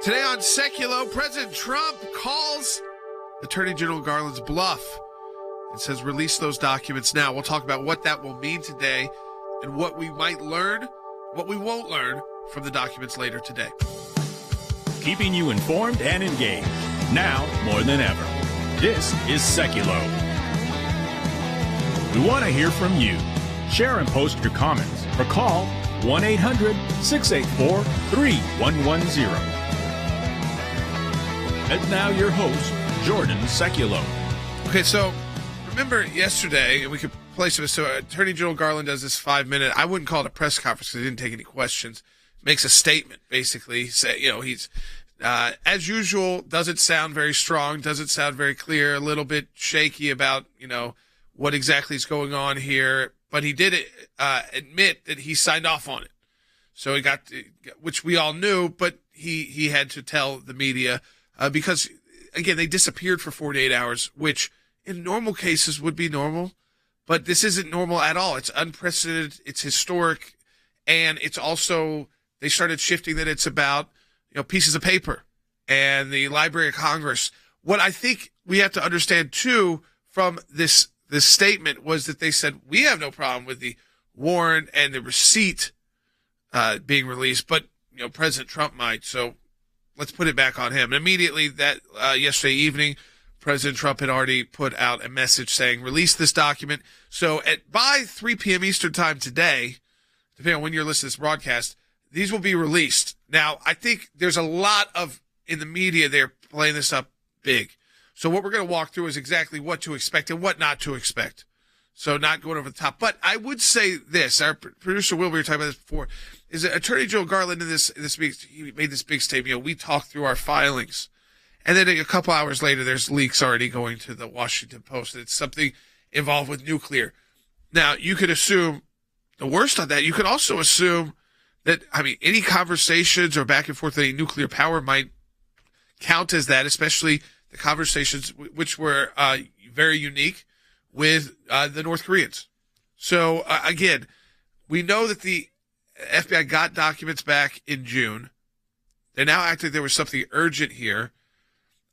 Today on Seculo, President Trump calls Attorney General Garland's bluff and says release those documents now. We'll talk about what that will mean today and what we might learn, what we won't learn from the documents later today. Keeping you informed and engaged, now more than ever. This is Seculo. We want to hear from you. Share and post your comments or call 1-800-684-3110. And now your host, Jordan Seculo. Okay, so remember yesterday, and we could play some, so Attorney General Garland does this 5-minute, I wouldn't call it a press conference because he didn't take any questions, makes a statement, basically, say, he's, as usual, doesn't sound very strong, doesn't sound very clear, a little bit shaky about, what exactly is going on here, but he did admit that he signed off on it. So he got, which we all knew, but he had to tell the media, because, again, they disappeared for 48 hours, which in normal cases would be normal, but this isn't normal at all. It's unprecedented, it's historic, and it's also, they started shifting that it's about, pieces of paper and the Library of Congress. What I think we have to understand, too, from this statement was that they said, we have no problem with the warrant and the receipt being released, but, President Trump might, so let's put it back on him. And immediately that yesterday evening, President Trump had already put out a message saying, release this document. So by 3 p.m. Eastern time today, depending on when you're listening to this broadcast, these will be released. Now, I think there's a lot in the media, they're playing this up big. So what we're going to walk through is exactly what to expect and what not to expect. So not going over the top. But I would say this, our producer Will, we were talking about this before, is that Attorney General Garland in this he made this big statement, we talked through our filings. And then a couple hours later, there's leaks already going to the Washington Post. It's something involved with nuclear. Now, you could assume the worst on that. You could also assume that, any conversations or back and forth with any nuclear power might count as that, especially the conversations which were very unique with the North Koreans. So, again, we know that the FBI got documents back in June. They're now acting there was something urgent here.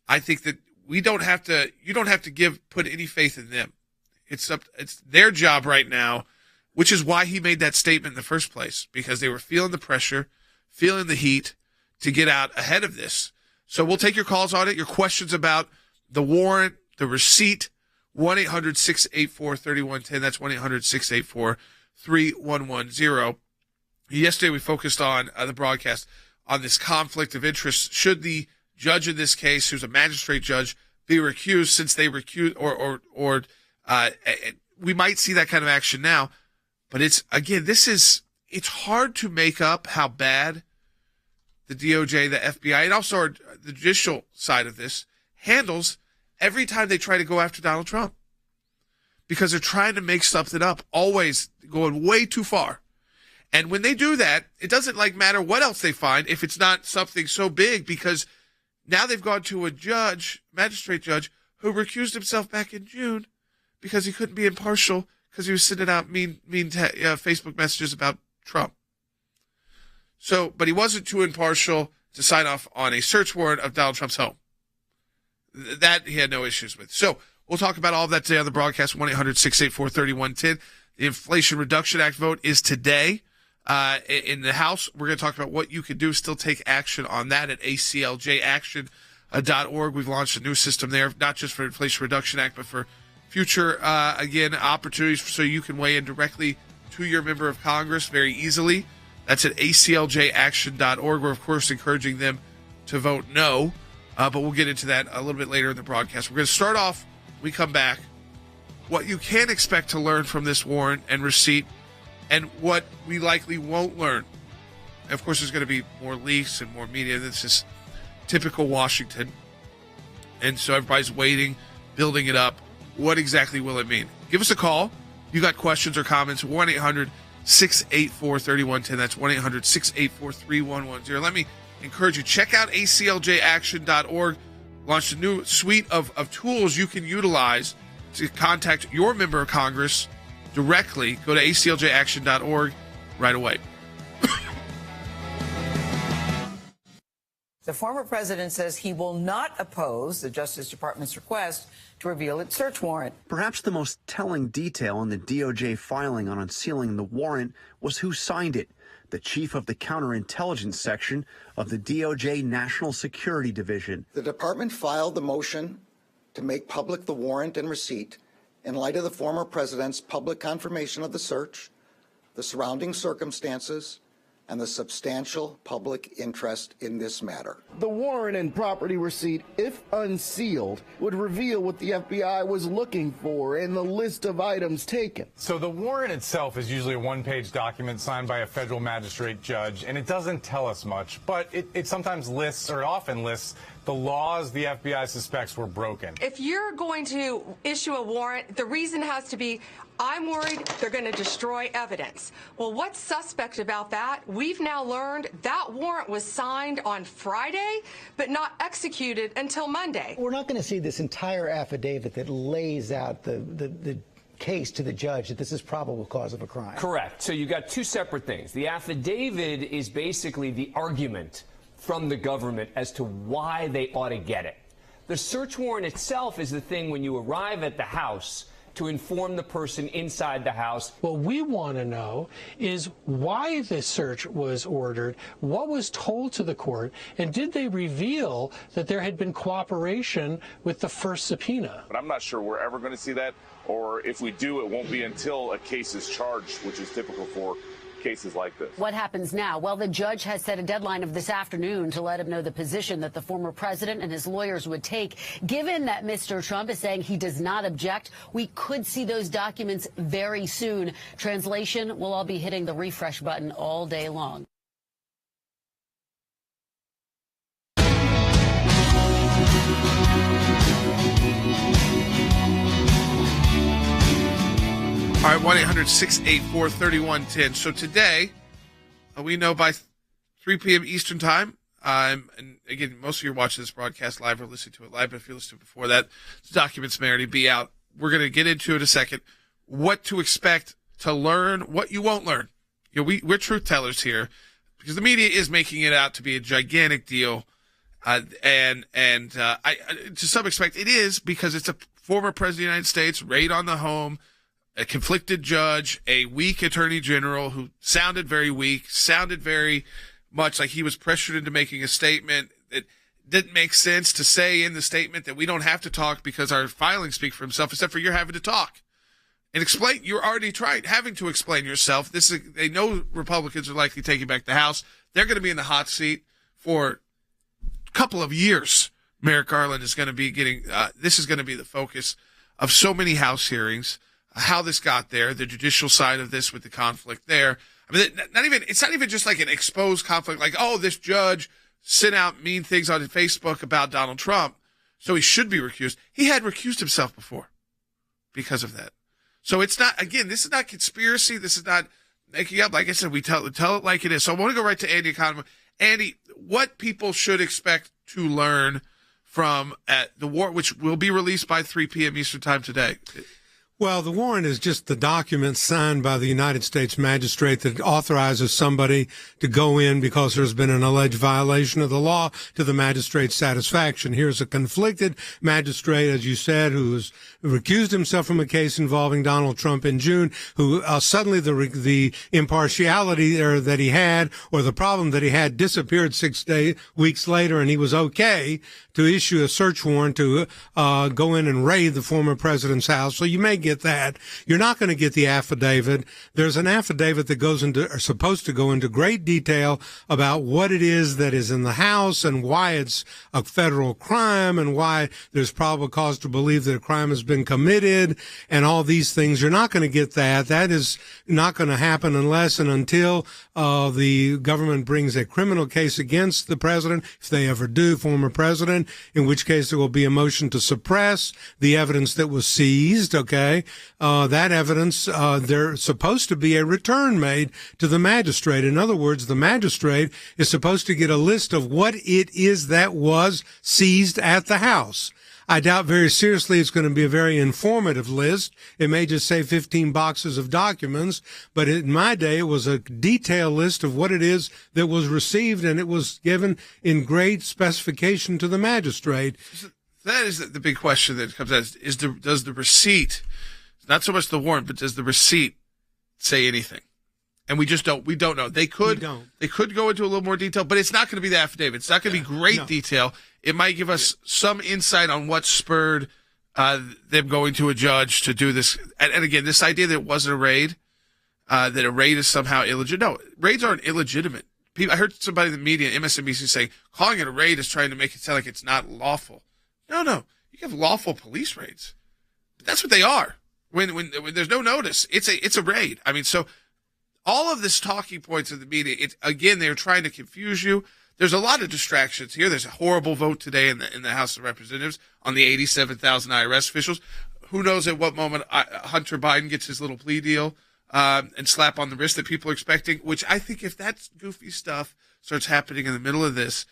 I think that you don't have to put any faith in them. It's their job right now, which is why he made that statement in the first place, because they were feeling the pressure, feeling the heat to get out ahead of this. So we'll take your calls on it, your questions about the warrant, the receipt, 1-800-684-3110. That's 1-800-684-3110. Yesterday we focused on the broadcast on this conflict of interest. Should the judge in this case, who's a magistrate judge, be recused, since they recused, or we might see that kind of action now. But it's hard to make up how bad the DOJ, the FBI, and also the judicial side of this handles every time they try to go after Donald Trump, because they're trying to make something up, always going way too far. And when they do that, it doesn't matter what else they find if it's not something so big, because now they've gone to a magistrate judge, who recused himself back in June because he couldn't be impartial because he was sending out mean Facebook messages about Trump. So, but he wasn't too impartial to sign off on a search warrant of Donald Trump's home. That he had no issues with. So we'll talk about all of that today on the broadcast, 1-800-684-3110. The Inflation Reduction Act vote is today in the House. We're going to talk about what you can do, still take action on that at ACLJaction.org. We've launched a new system there, not just for Inflation Reduction Act, but for future, opportunities so you can weigh in directly to your member of Congress very easily. That's at ACLJaction.org. We're, of course, encouraging them to vote no, but we'll get into that a little bit later in the broadcast. We're going to start off, when we come back, what you can expect to learn from this warrant and receipt, and what we likely won't learn. And of course, there's going to be more leaks and more media. This is typical Washington. And so everybody's waiting, building it up. What exactly will it mean? Give us a call. You got questions or comments, 1-800-684-3110. That's 1-800-684-3110. Let me encourage you, check out ACLJaction.org. Launched a new suite of tools you can utilize to contact your member of Congress directly. Go to ACLJaction.org right away. The former president says he will not oppose the Justice Department's request to reveal its search warrant. Perhaps the most telling detail in the DOJ filing on unsealing the warrant was who signed it. The chief of the counterintelligence section of the DOJ National Security Division. The department filed the motion to make public the warrant and receipt in light of the former president's public confirmation of the search, the surrounding circumstances, and the substantial public interest in this matter. The warrant and property receipt, if unsealed, would reveal what the FBI was looking for and the list of items taken. So the warrant itself is usually a one-page document signed by a federal magistrate judge, and it doesn't tell us much, but it sometimes lists, or often lists, the laws the FBI suspects were broken. If you're going to issue a warrant, the reason has to be, I'm worried they're going to destroy evidence. Well, what's suspect about that? We've now learned that warrant was signed on Friday, but not executed until Monday. We're not going to see this entire affidavit that lays out the case to the judge that this is probable cause of a crime. Correct. So you got two separate things. The affidavit is basically the argument from the government as to why they ought to get it. The search warrant itself is the thing when you arrive at the house to inform the person inside the house. What we want to know is why the search was ordered, what was told to the court, and did they reveal that there had been cooperation with the first subpoena? But I'm not sure we're ever going to see that, or if we do, it won't be until a case is charged, which is typical for cases like this. What happens now? Well, the judge has set a deadline of this afternoon to let him know the position that the former president and his lawyers would take. Given that Mr. Trump is saying he does not object, we could see those documents very soon. Translation, we'll all be hitting the refresh button all day long. All right, 1-800-684-3110. So today, we know by 3 p.m. Eastern Time, and again, most of you are watching this broadcast live or listening to it live, but if you're listening before that, the documents may already be out. We're going to get into it in a second, what to expect to learn, what you won't learn. You know, we're truth tellers here, because the media is making it out to be a gigantic deal, and to some extent it is, because it's a former president of the United States, raid on the home, a conflicted judge, a weak attorney general who sounded very weak, sounded very much like he was pressured into making a statement that didn't make sense to say in the statement that we don't have to talk because our filings speak for himself, except for you're having to talk and explain. You're already having to explain yourself. They know Republicans are likely taking back the House. They're going to be in the hot seat for a couple of years. Merrick Garland is going to be getting, this is going to be the focus of so many House hearings. How this got there, the judicial side of this with the conflict there. I mean, it's not even just like an exposed conflict, like, oh, this judge sent out mean things on Facebook about Donald Trump, so he should be recused. He had recused himself before because of that. So it's not, again, this is not conspiracy. This is not making up. Like I said, we tell it like it is. So I want to go right to Andy Economo. Andy, what people should expect to learn from the warrant, which will be released by 3 p.m. Eastern Time today? Well, the warrant is just the document signed by the United States magistrate that authorizes somebody to go in because there's been an alleged violation of the law to the magistrate's satisfaction. Here's a conflicted magistrate, as you said, who has recused himself from a case involving Donald Trump in June, who suddenly the impartiality that he had, or the problem that he had, disappeared 6 weeks later, and he was okay to issue a search warrant to go in and raid the former president's house. So you may get that. You're not going to get the affidavit. There's an affidavit that are supposed to go into great detail about what it is that is in the house and why it's a federal crime and why there's probable cause to believe that a crime has been committed and all these things. You're not going to get that. That is not going to happen unless and until the government brings a criminal case against the president, if they ever do, former president, in which case there will be a motion to suppress the evidence that was seized, okay? That evidence, there's supposed to be a return made to the magistrate. In other words, the magistrate is supposed to get a list of what it is that was seized at the house. I doubt very seriously it's going to be a very informative list. It may just say 15 boxes of documents, but in my day, it was a detailed list of what it is that was received, and it was given in great specification to the magistrate. That is the big question that comes out does the receipt, not so much the warrant, but does the receipt say anything? And we don't know. They could go into a little more detail, but it's not going to be the affidavit. It's not going to be great detail. It might give us some insight on what spurred them going to a judge to do this. And again, this idea that it wasn't a raid, that a raid is somehow illegitimate. No, raids aren't illegitimate. I heard somebody in the media, MSNBC, saying calling it a raid is trying to make it sound like it's not lawful. No. You have lawful police raids. But that's what they are. When there's no notice, it's a raid. I mean, so all of this talking points of the media, again, they're trying to confuse you. There's a lot of distractions here. There's a horrible vote today in the House of Representatives on the 87,000 IRS officials. Who knows at what moment Hunter Biden gets his little plea deal and slap on the wrist that people are expecting, which I think if that goofy stuff starts happening in the middle of this,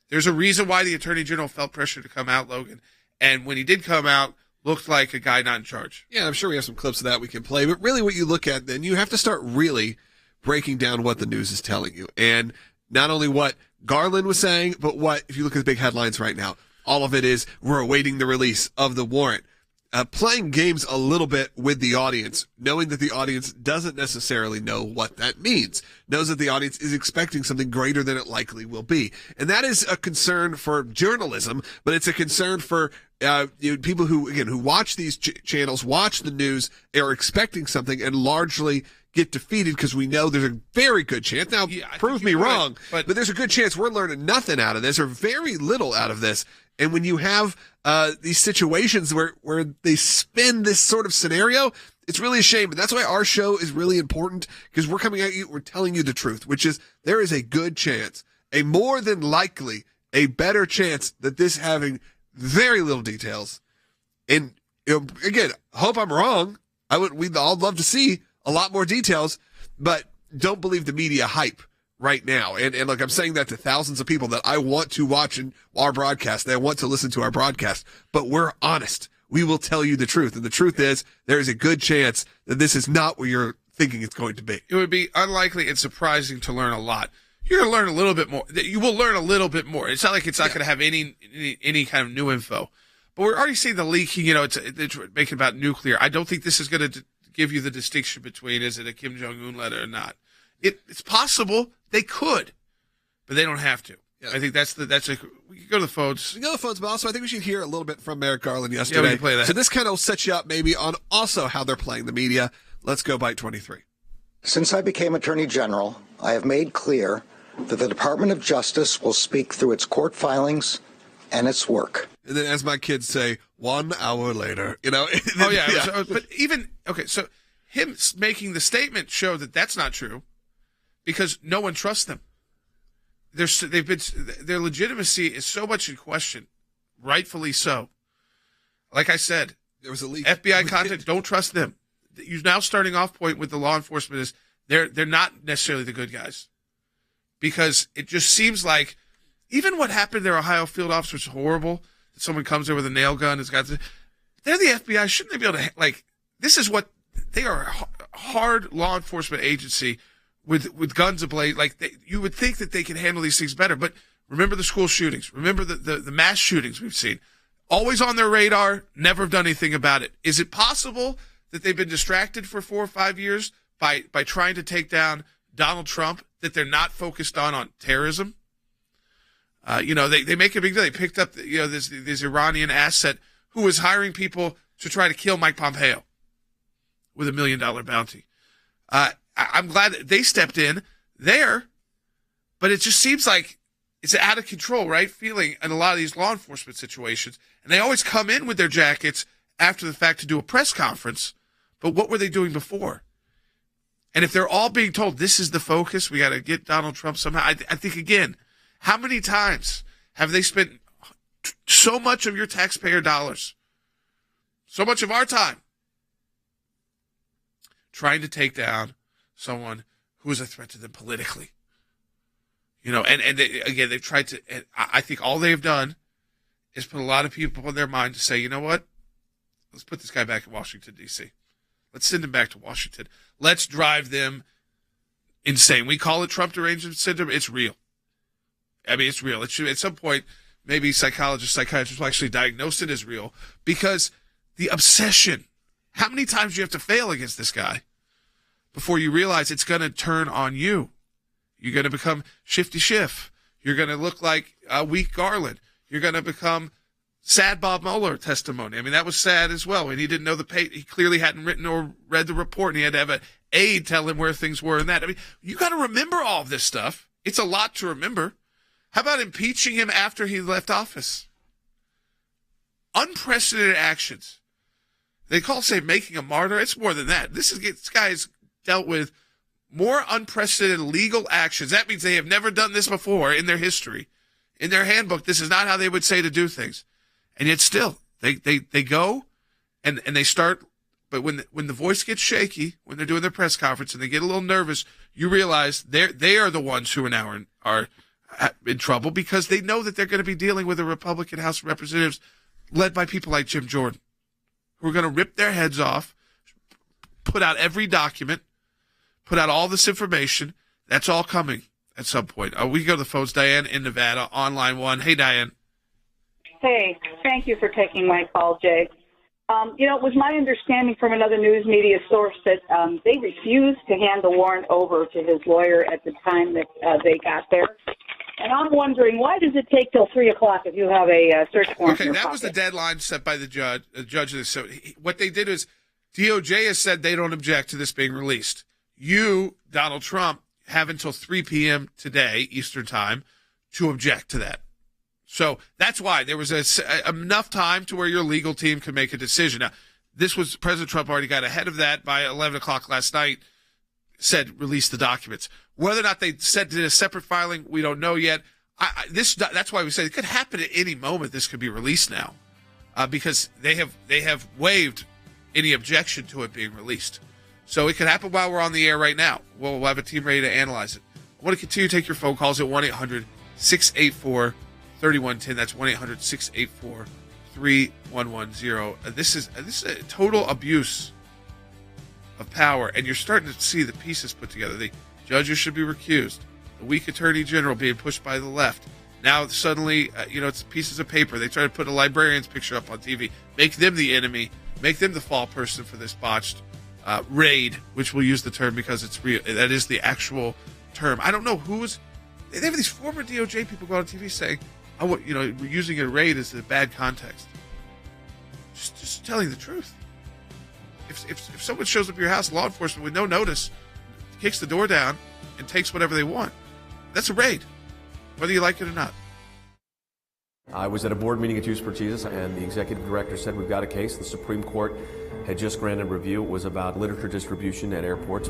there's a reason why the Attorney General felt pressure to come out, Logan. And when he did come out, looked like a guy not in charge. Yeah, I'm sure we have some clips of that we can play. But really what you look at, then you have to start really breaking down what the news is telling you. And not only what Garland was saying, but what, if you look at the big headlines right now, all of it is we're awaiting the release of the warrant. Playing games a little bit with the audience, knowing that the audience doesn't necessarily know what that means, knows that the audience is expecting something greater than it likely will be. And that is a concern for journalism, but it's a concern for people who watch these channels, watch the news, are expecting something and largely get defeated because we know there's a very good chance. Now, prove me wrong, but there's a good chance we're learning nothing out of this or very little out of this. And when you have these situations where they spin this sort of scenario, it's really a shame. And that's why our show is really important, because we're coming at you, we're telling you the truth, which is there is a good chance, a more than likely, a better chance that this having very little details. And again, hope I'm wrong. We'd all love to see a lot more details, but don't believe the media hype right now. And look, I'm saying that to thousands of people that I want to watch our broadcast, that I want to listen to our broadcast, but we're honest. We will tell you the truth. And the truth is there is a good chance that this is not what you're thinking it's going to be. It would be unlikely and surprising to learn a lot. You're going to learn a little bit more. You will learn a little bit more. It's not like it's not going to have any kind of new info, but we're already seeing the leaking, it's making about nuclear. I don't think this is going to give you the distinction between, is it a Kim Jong-un letter or not? It's possible they could, but they don't have to. Yeah. I think we can go to the phones. We can go to the phones, but also I think we should hear a little bit from Merrick Garland yesterday. Yeah, we can play that. So this kind of sets you up maybe on also how they're playing the media. Let's go Bite 23. Since I became Attorney General, I have made clear that the Department of Justice will speak through its court filings and its work. And then, as my kids say, 1 hour later, Oh, yeah. So, but so him making the statement showed that that's not true because no one trusts them. Their legitimacy is so much in question, rightfully so. Like I said, there was a leak. FBI content, don't trust them. You're now starting off point with the law enforcement is they're not necessarily the good guys, because it just seems like even what happened to their Ohio field officer is horrible. Someone comes there with a nail gun. They're the FBI. Shouldn't they be able to this is what they are, a hard law enforcement agency with guns ablaze. You would think that they can handle these things better, but remember the school shootings. Remember the mass shootings we've seen. Always on their radar, never have done anything about it. Is it possible that they've been distracted for 4 or 5 years by trying to take down Donald Trump, that they're not focused on terrorism? They make a big deal. They picked up, this Iranian asset who was hiring people to try to kill Mike Pompeo with $1 million bounty. I'm glad that they stepped in there, but it just seems like it's out of control, right? Feeling in a lot of these law enforcement situations. And they always come in with their jackets after the fact to do a press conference. But what were they doing before? And if they're all being told this is the focus, we got to get Donald Trump somehow. I think, again, how many times have they spent so much of your taxpayer dollars, so much of our time, trying to take down someone who is a threat to them politically? And they've tried to, and I think all they've done It's put a lot of people in their mind to say, you know what? Let's put this guy back in Washington, D.C. Let's send him back to Washington. Let's drive them insane. We call it Trump derangement syndrome. It's real. I mean, it's real. It should, at some point, maybe psychologists, psychiatrists will actually diagnose it as real, because the obsession, how many times do you have to fail against this guy before you realize it's going to turn on you? You're going to become Shifty Schiff. You're going to look like weak Garland. You're going to become sad Bob Mueller testimony. I mean, that was sad as well. And he didn't know he clearly hadn't written or read the report, and he had to have an aide tell him where things were and that. I mean, you got to remember all of this stuff. It's a lot to remember. How about impeaching him after he left office? Unprecedented actions. They say making a martyr. It's more than that. This guy has dealt with more unprecedented legal actions. That means they have never done this before in their history. In their handbook, this is not how they would say to do things. And yet still, they go and they start. But when the voice gets shaky, when they're doing their press conference and they get a little nervous, you realize they are the ones who now are in trouble, because they know that they're going to be dealing with a Republican House of Representatives led by people like Jim Jordan, who are going to rip their heads off, put out every document, put out all this information. That's all coming at some point. We can go to the phones. Diane in Nevada, on line 1. Hey, Diane. Hey, thank you for taking my call, Jay. It was my understanding from another news media source that they refused to hand the warrant over to his lawyer at the time that they got there. And I'm wondering, why does it take till 3 o'clock if you have a search warrant? Okay, that was the deadline set by the judge. So what they did is DOJ has said they don't object to this being released. You, Donald Trump, have until 3 p.m. today, Eastern Time, to object to that. So that's why there was enough time to where your legal team could make a decision. Now, President Trump already got ahead of that by 11 o'clock last night, said release the documents. Whether or not they did a separate filing, we don't know yet. That's why we say it could happen at any moment. This could be released now, because they have waived any objection to it being released. So it could happen while we're on the air right now. We'll have a team ready to analyze it. I want to continue to take your phone calls at 1-800-684-3110. That's 1-800-684-3110. This is a total abuse of power, and you're starting to see the pieces put together. The judges should be recused. The weak attorney general being pushed by the left. Now suddenly, it's pieces of paper. They try to put a librarian's picture up on TV, make them the enemy, make them the fall person for this botched raid, which we'll use the term because it's real. That is the actual term. I don't know who's. They have these former DOJ people go on TV saying, using a raid is a bad context. Just telling the truth. If someone shows up at your house, law enforcement with no notice, kicks the door down and takes whatever they want, that's a raid, whether you like it or not. I was at a board meeting at Youth for Jesus, and the executive director said, we've got a case. The Supreme Court had just granted review. It was about literature distribution at airports.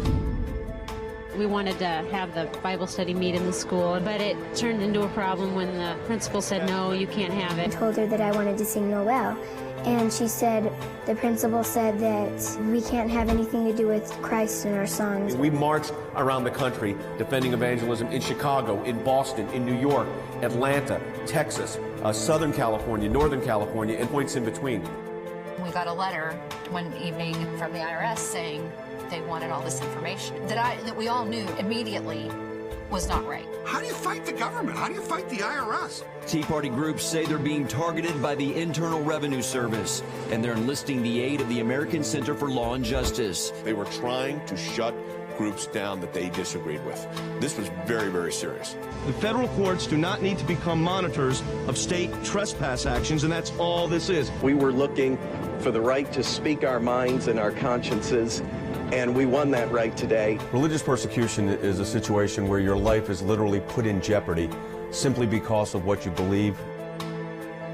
We wanted to have the Bible study meet in the school, but it turned into a problem when the principal said, no, you can't have it. I told her that I wanted to sing Noel, and she said, the principal said that we can't have anything to do with Christ in our songs. We marched around the country defending evangelism in Chicago, in Boston, in New York, Atlanta, Texas, Southern California, Northern California, and points in between. We got a letter one evening from the IRS saying they wanted all this information that we all knew immediately was not right. How do you fight the government? How do you fight the IRS? Tea Party groups say they're being targeted by the Internal Revenue Service, and they're enlisting the aid of the American Center for Law and Justice. They were trying to shut groups down that they disagreed with. This was very, very serious. The federal courts do not need to become monitors of state trespass actions, and that's all this is. We were looking for the right to speak our minds and our consciences, and we won that right today. Religious persecution is a situation where your life is literally put in jeopardy simply because of what you believe.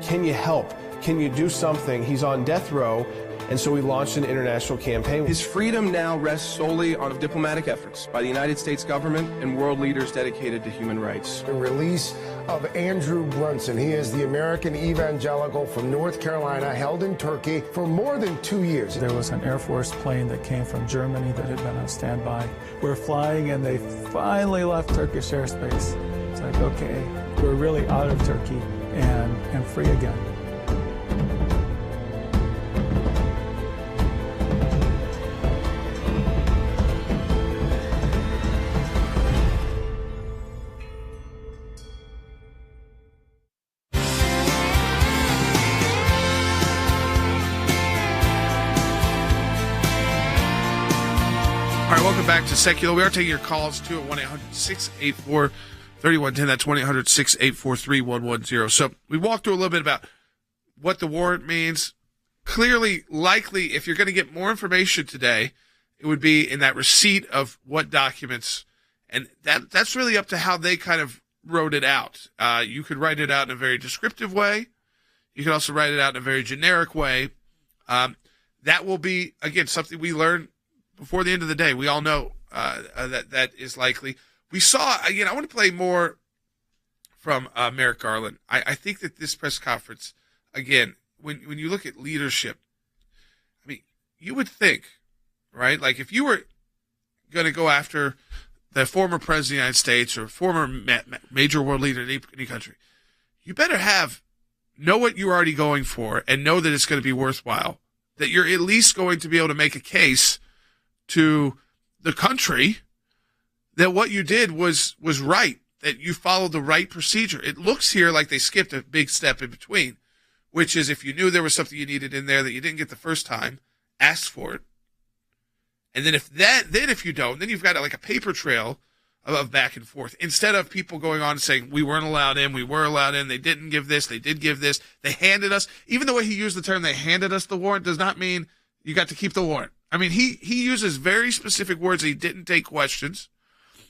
Can you help? Can you do something? He's on death row, and so we launched an international campaign. His freedom now rests solely on diplomatic efforts by the United States government and world leaders dedicated to human rights. The release of Andrew Brunson. He is the American evangelical from North Carolina, held in Turkey for more than 2 years. There was an Air Force plane that came from Germany that had been on standby. We're flying, and they finally left Turkish airspace. It's like, okay, we're really out of Turkey and free again. Welcome back to Secular. We are taking your calls too at 1-800-684-3110. That's 1-800-684-3110. So we walked through a little bit about what the warrant means. Clearly, likely, if you're going to get more information today, it would be in that receipt of what documents. And that's really up to how they kind of wrote it out. You could write it out in a very descriptive way. You can also write it out in a very generic way. That will be, again, something we learn before the end of the day. We all know that is likely. We saw, again, I want to play more from Merrick Garland. I think that this press conference, again, when you look at leadership, I mean, you would think, right, like if you were going to go after the former president of the United States or former major world leader in any country, you better know what you're already going for and know that it's going to be worthwhile, that you're at least going to be able to make a case to the country that what you did was right, that you followed the right procedure. It looks here like they skipped a big step in between, which is if you knew there was something you needed in there that you didn't get the first time, ask for it. And then if you don't, then you've got like a paper trail of back and forth, instead of people going on and saying, we weren't allowed in, we were allowed in, they didn't give this, they did give this, they handed us, even the way he used the term, they handed us the warrant, does not mean you got to keep the warrant. I mean, he uses very specific words. He didn't take questions.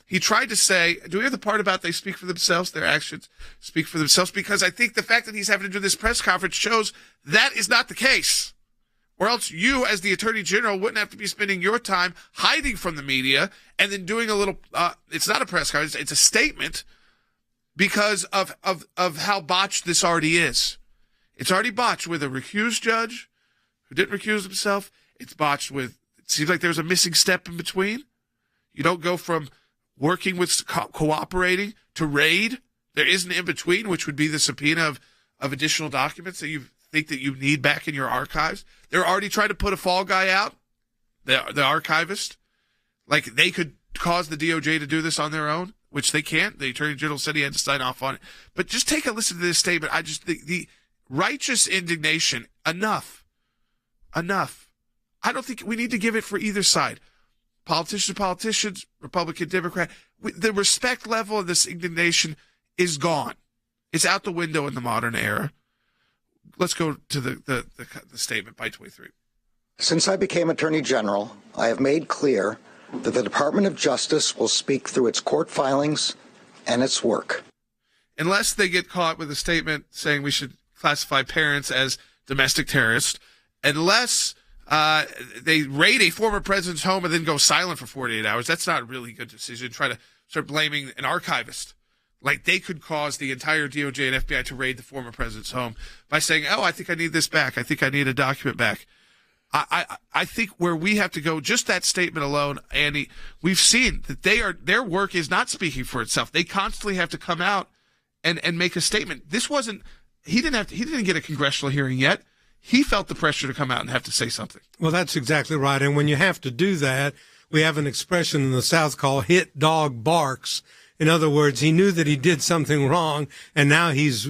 He tried to say, do we have the part about they speak for themselves, their actions speak for themselves? Because I think the fact that he's having to do this press conference shows that is not the case. Or else you, as the Attorney General, wouldn't have to be spending your time hiding from the media and then doing a little, it's not a press conference, it's a statement because of how botched this already is. It's already botched with a recused judge who didn't recuse himself. It's botched with, it seems like there's a missing step in between. You don't go from working with cooperating to raid. There is an in-between, which would be the subpoena of additional documents that you think that you need back in your archives. They're already trying to put a fall guy out, the archivist. Like they could cause the DOJ to do this on their own, which they can't. The Attorney General said he had to sign off on it. But just take a listen to this statement. I just think the righteous indignation, enough. I don't think we need to give it for either side. Politicians, Republican, Democrat, the respect level of this indignation is gone. It's out the window in the modern era. Let's go to the statement by 23. Since I became Attorney General, I have made clear that the Department of Justice will speak through its court filings and its work. Unless they get caught with a statement saying we should classify parents as domestic terrorists, unless they raid a former president's home and then go silent for 48 hours, that's not a really good decision. Try to start blaming an archivist. Like they could cause the entire DOJ and FBI to raid the former president's home by saying, oh, I think I need this back. I think I need a document back. I think where we have to go, just that statement alone, Andy, we've seen that their work is not speaking for itself. They constantly have to come out and make a statement. This wasn't, he didn't get a congressional hearing yet. He felt the pressure to come out and have to say something. Well, that's exactly right. And when you have to do that, we have an expression in the South called hit dog barks. In other words, he knew that he did something wrong, and now he's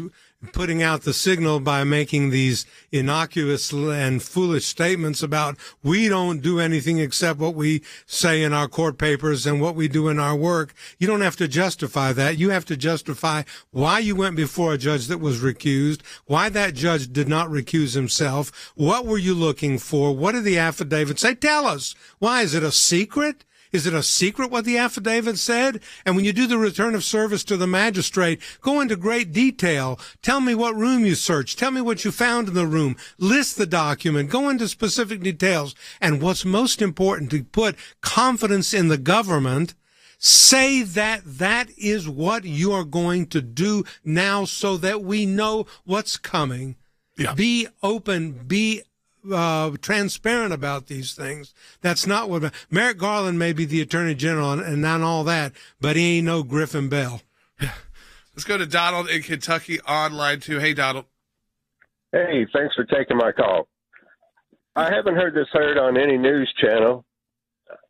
putting out the signal by making these innocuous and foolish statements about we don't do anything except what we say in our court papers and what we do in our work. You don't have to justify that. You have to justify why you went before a judge that was recused, why that judge did not recuse himself. What were you looking for? What did the affidavit say? Tell us. Why? Is it a secret? Is it a secret what the affidavit said? And when you do the return of service to the magistrate, go into great detail. Tell me what room you searched. Tell me what you found in the room. List the document. Go into specific details. And what's most important, to put confidence in the government. Say that that is what you are going to do now so that we know what's coming. Yeah. Be open. Be transparent about these things. That's not what Merrick Garland may be the Attorney General and not all that, but he ain't no Griffin Bell. Let's go to Donald in Kentucky on line 2. Hey, Donald. Hey, thanks for taking my call. I haven't heard this heard on any news channel,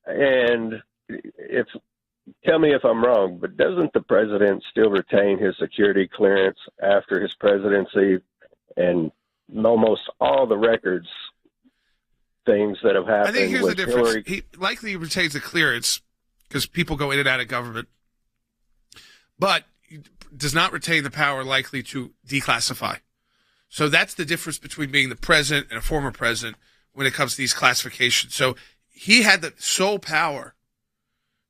and tell me if I'm wrong, but doesn't the president still retain his security clearance after his presidency, and almost all the records things that have happened. I think here's with the difference. Hillary. He likely retains the clearance because people go in and out of government, but does not retain the power likely to declassify. So that's the difference between being the president and a former president when it comes to these classifications. So he had the sole power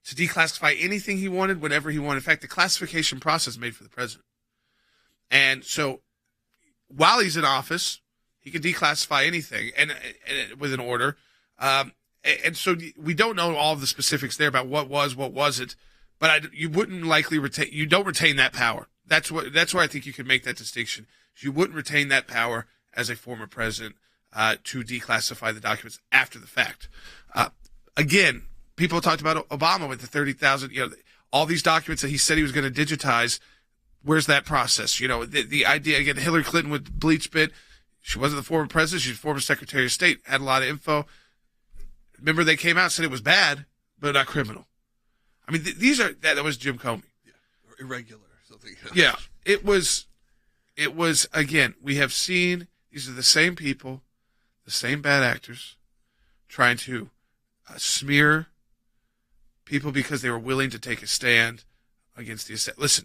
to declassify anything he wanted, whenever he wanted. In fact, the classification process is made for the president. And so while he's in office, he can declassify anything and with an order. And so we don't know all of the specifics there about what was, what wasn't, but you wouldn't likely retain, you don't retain that power. That's where I think you can make that distinction. You wouldn't retain that power as a former president to declassify the documents after the fact. Again, people talked about Obama with the 30,000, all these documents that he said he was going to digitize. Where's that process? The idea, again, Hillary Clinton with BleachBit, she wasn't the former president. She's former Secretary of State, had a lot of info. Remember, they came out and said it was bad, but not criminal. I mean, that was Jim Comey. Yeah. Or irregular or something. Yeah. It was, again, we have seen, these are the same people, the same bad actors, trying to smear people because they were willing to take a stand against the estate. Listen,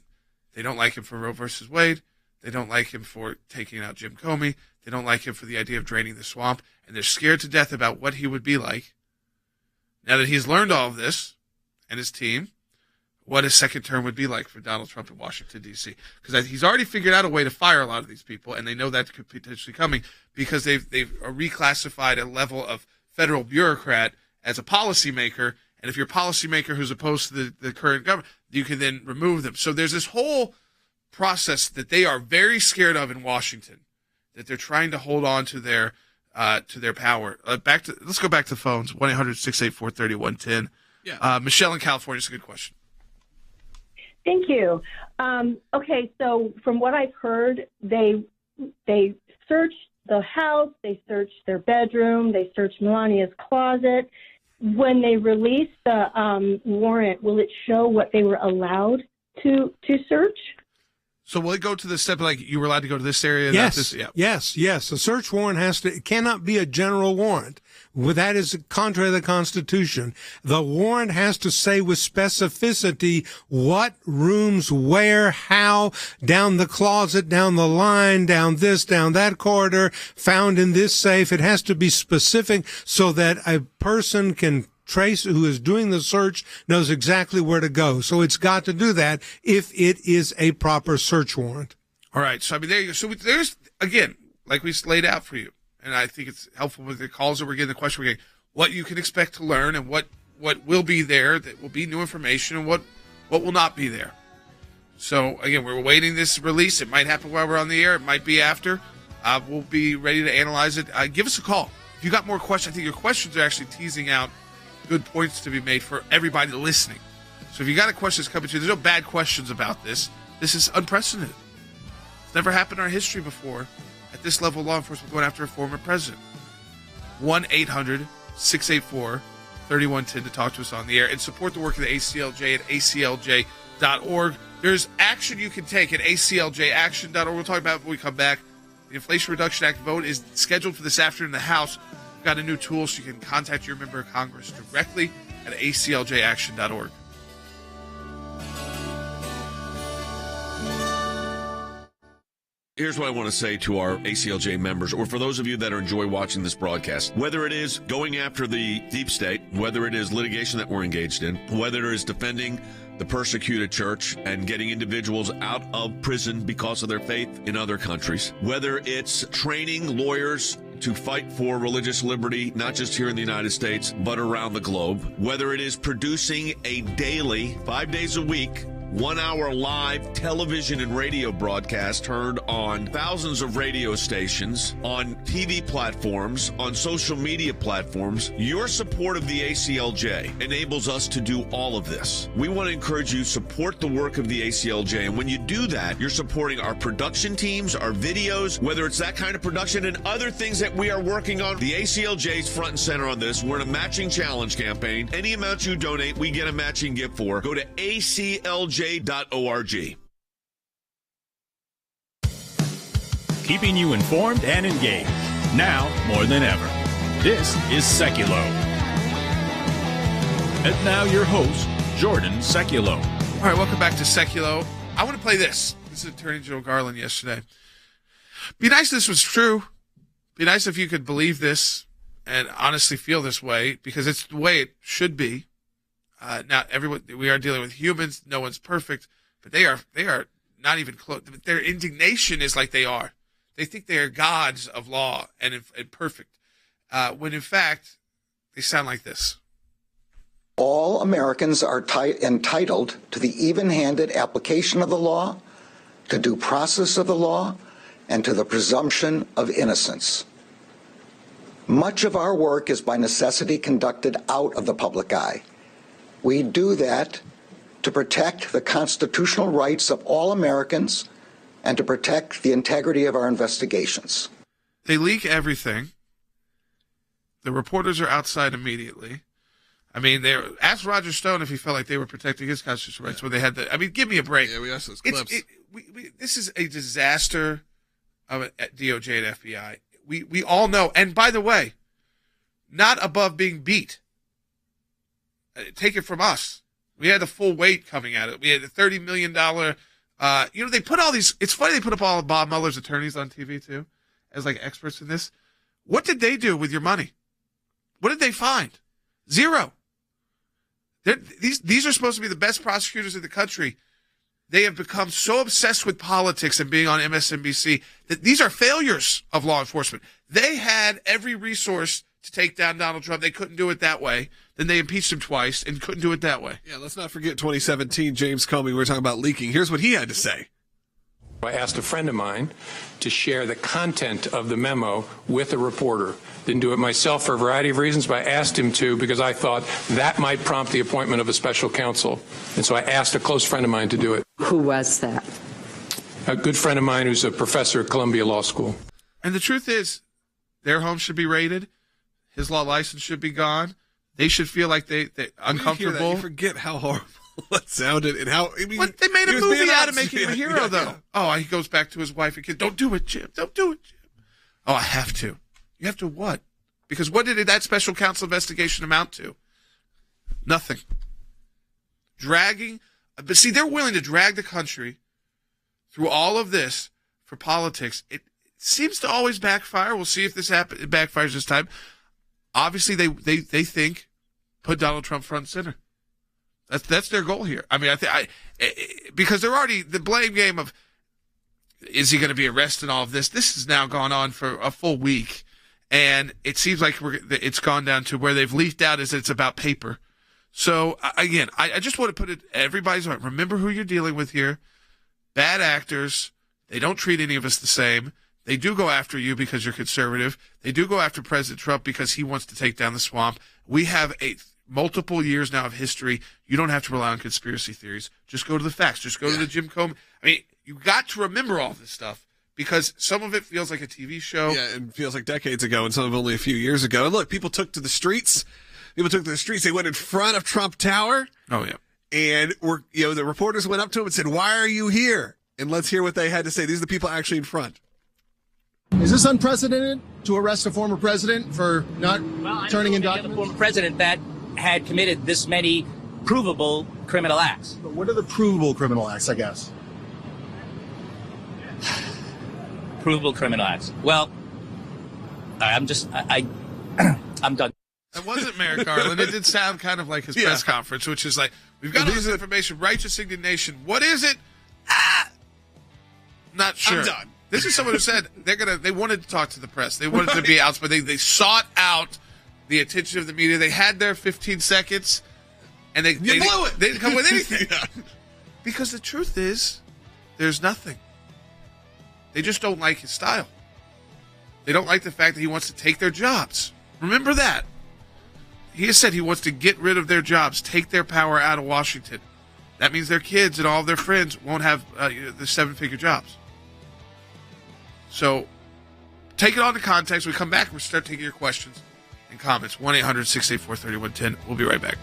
they don't like him for Roe versus Wade. They don't like him for taking out Jim Comey. They don't like him for the idea of draining the swamp. And they're scared to death about what he would be like. Now that he's learned all of this, and his team, what his second term would be like for Donald Trump in Washington, D.C. Because he's already figured out a way to fire a lot of these people, and they know that could potentially coming because they've reclassified a level of federal bureaucrat as a policymaker. And if you're a policymaker who's opposed to the current government, you can then remove them. So there's this whole process that they are very scared of in Washington, that they're trying to hold on to their power. Let's go back to the phones. 1-800-684-3110. Yeah. Michelle in California is a good question. Thank you. Okay, so from what I've heard, they searched the house, they searched their bedroom, they searched Melania's closet. When they release the warrant, will it show what they were allowed to search? So will it go to the step like you were allowed to go to this area? Yes, this, yeah. yes. A search warrant it cannot be a general warrant. That is contrary to the Constitution. The warrant has to say with specificity what rooms, where, how, down the closet, down the line, down this, down that corridor, found in this safe. It has to be specific so that a person can trace who is doing the search knows exactly where to go. So it's got to do that if it is a proper search warrant. All right. So, I mean, there you go. So there's, again, like we laid out for you, and I think it's helpful with the calls that we're getting, the question we're getting, what you can expect to learn and what will be there that will be new information and what will not be there. So, again, we're awaiting this release. It might happen while we're on the air. It might be after. We'll be ready to analyze it. Give us a call. If you got more questions, I think your questions are actually teasing out good points to be made for everybody listening. So if you got a question that's coming to you, there's no bad questions about this. This is unprecedented. It's never happened in our history before at this level of law enforcement going after a former president. 1-800-684-3110 to talk to us on the air and support the work of the ACLJ at aclj.org. There's action you can take at acljaction.org. We'll talk about it when we come back. The Inflation Reduction Act vote is scheduled for this afternoon in the House. Got a new tool so you can contact your member of Congress directly at acljaction.org. Here's what I want to say to our ACLJ members, or for those of you that enjoy watching this broadcast. Whether it is going after the deep state, whether it is litigation that we're engaged in, whether it is defending the persecuted church and getting individuals out of prison because of their faith in other countries, whether it's training lawyers to fight for religious liberty, not just here in the United States, but around the globe, whether it is producing a daily, 5 days a week, 1 hour live television and radio broadcast heard on thousands of radio stations, on TV platforms, on social media platforms. Your support of the ACLJ enables us to do all of this. We want to encourage you to support the work of the ACLJ. And when you do that, you're supporting our production teams, our videos, whether it's that kind of production and other things that we are working on. The ACLJ is front and center on this. We're in a matching challenge campaign. Any amount you donate, we get a matching gift for. Go to ACLJ.org. Keeping you informed and engaged, now more than ever. This is Seculo. And now your host, Jordan Seculo. All right, welcome back to Seculo. I want to play this. This is Attorney General Garland yesterday. Be nice if this was true. Be nice if you could believe this and honestly feel this way, because it's the way it should be. Now, we are dealing with humans. No one's perfect, but they are not even close. Their indignation is like they are. They think they are gods of law and perfect, when in fact they sound like this. All Americans are entitled to the even-handed application of the law, to due process of the law, and to the presumption of innocence. Much of our work is by necessity conducted out of the public eye. We do that to protect the constitutional rights of all Americans and to protect the integrity of our investigations. They leak everything. The reporters are outside immediately. I mean, ask Roger Stone if he felt like they were protecting his constitutional rights when they had the. I mean, give me a break. Yeah, we asked those clips. This is a disaster of DOJ and FBI. We all know. And by the way, not above being beat. Take it from us. We had the full weight coming at it. We had a $30 million. They put all these. It's funny they put up all of Bob Mueller's attorneys on TV too, as like experts in this. What did they do with your money? What did they find? Zero. These are supposed to be the best prosecutors in the country. They have become so obsessed with politics and being on MSNBC that these are failures of law enforcement. They had every resource to take down Donald Trump. They couldn't do it that way. Then they impeached him twice and couldn't do it that way. Yeah, let's not forget 2017, James Comey. We were talking about leaking. Here's what he had to say. I asked a friend of mine to share the content of the memo with a reporter. Didn't do it myself for a variety of reasons, but I asked him to because I thought that might prompt the appointment of a special counsel. And so I asked a close friend of mine to do it. Who was that? A good friend of mine who's a professor at Columbia Law School. And the truth is, their home should be raided. His law license should be gone. They should feel like they're uncomfortable. You forget how horrible that sounded and how. I mean, but they made a movie out of making him a hero, though. Yeah. Oh, he goes back to his wife and kids. Don't do it, Jim. Don't do it, Jim. Oh, I have to. You have to what? Because what did that special counsel investigation amount to? Nothing. Dragging. But see, they're willing to drag the country through all of this for politics. It seems to always backfire. We'll see if this it backfires this time. Obviously, they think put Donald Trump front and center. That's their goal here. I mean, because they're already the blame game of is he going to be arrested and all of this. This has now gone on for a full week, and it seems like it's gone down to where they've leaked out is it's about paper. So again, I just want to put it everybody's right. Remember who you're dealing with here. Bad actors. They don't treat any of us the same. They do go after you because you're conservative. They do go after President Trump because he wants to take down the swamp. We have multiple years now of history. You don't have to rely on conspiracy theories. Just go to the facts. Just go to the Jim Comey. I mean, you got to remember all this stuff because some of it feels like a TV show. Yeah, and feels like decades ago and some of only a few years ago. And look, people took to the streets. They went in front of Trump Tower. Oh, yeah. And the reporters went up to him and said, "Why are you here?" And let's hear what they had to say. These are the people actually in front. Is this unprecedented to arrest a former president for not turning in documents? A former president that had committed this many provable criminal acts. But what are the provable criminal acts, I guess? Provable criminal acts. Well, I'm done. That wasn't Merrick Garland. It did sound kind of like his press conference, which is like, we've got all this information, righteous indignation. What is it? Not sure. I'm done. This is someone who said they wanted to talk to the press. They wanted to be out, but they sought out the attention of the media. They had their 15 seconds, and they blew it. They didn't come with anything. Because the truth is, there's nothing. They just don't like his style. They don't like the fact that he wants to take their jobs. Remember that. He has said he wants to get rid of their jobs, take their power out of Washington. That means their kids and all of their friends won't have the 7-figure jobs. So take it on to context. When we come back, we'll start taking your questions and comments. 1-800-684-3110. We'll be right back.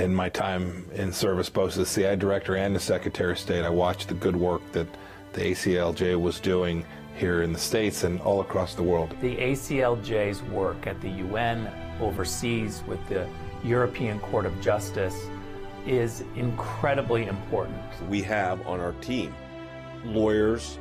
in my time in service, both as the CIA director and the Secretary of State, I watched the good work that the ACLJ was doing here in the States and all across the world. The ACLJ's work at the UN, overseas with the European Court of Justice, is incredibly important. We have on our team lawyers,